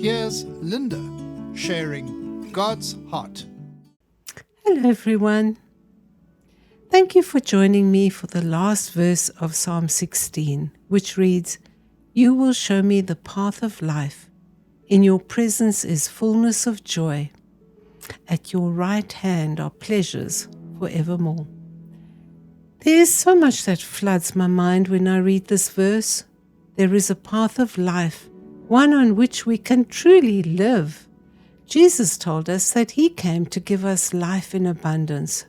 Here's Linda sharing God's heart. Hello everyone. Thank you for joining me for the last verse of Psalm 16, which reads, "You will show me the path of life. In your presence is fullness of joy. At your right hand are pleasures forevermore." There is so much that floods my mind when I read this verse. There is a path of life, one on which we can truly live. Jesus told us that He came to give us life in abundance.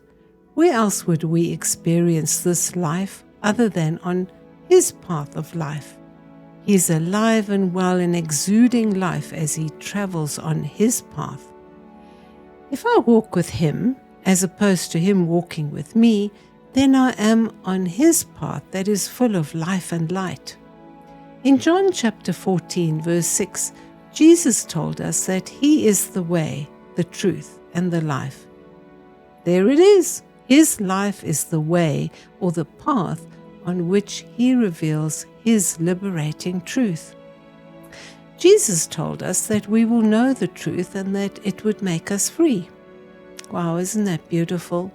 Where else would we experience this life other than on His path of life? He is alive and well and exuding life as He travels on His path. If I walk with Him, as opposed to Him walking with me, then I am on His path that is full of life and light. In John chapter 14, verse 6, Jesus told us that He is the way, the truth, and the life. There it is. His life is the way or the path on which He reveals His liberating truth. Jesus told us that we will know the truth and that it would make us free. Wow, isn't that beautiful?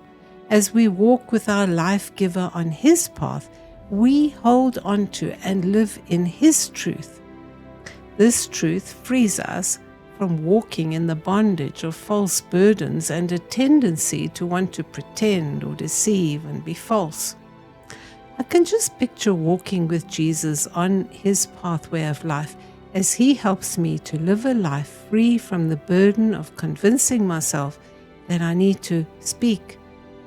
As we walk with our life giver on His path, we hold on to and live in His truth. This truth frees us from walking in the bondage of false burdens and a tendency to want to pretend or deceive and be false. I can just picture walking with Jesus on His pathway of life as He helps me to live a life free from the burden of convincing myself that I need to speak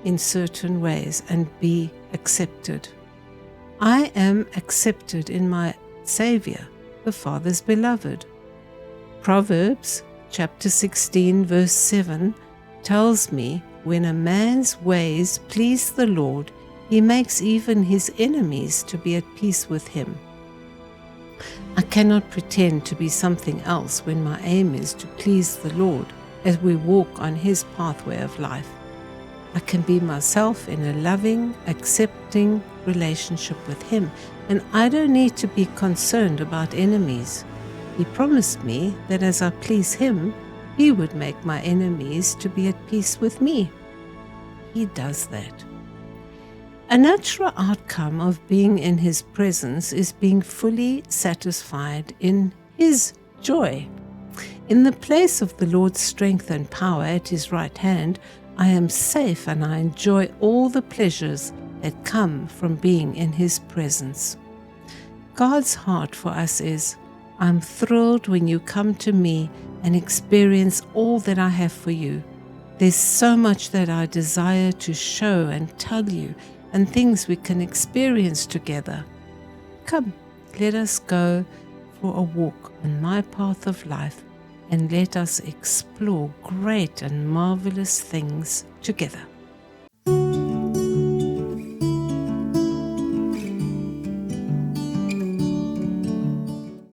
in certain ways and be accepted. I am accepted in my Savior, the Father's beloved. Proverbs chapter 16 verse 7 tells me, "When a man's ways please the Lord, He makes even his enemies to be at peace with him." I cannot pretend to be something else when my aim is to please the Lord as we walk on His pathway of life. I can be myself in a loving, accepting relationship with Him, and I don't need to be concerned about enemies. He promised me that as I please Him, He would make my enemies to be at peace with me. He does that. A natural outcome of being in His presence is being fully satisfied in His joy. In the place of the Lord's strength and power at His right hand, I am safe and I enjoy all the pleasures that come from being in His presence. God's heart for us is, "I'm thrilled when you come to me and experience all that I have for you. There's so much that I desire to show and tell you, and things we can experience together. Come, let us go for a walk on my path of life, and let us explore great and marvelous things together."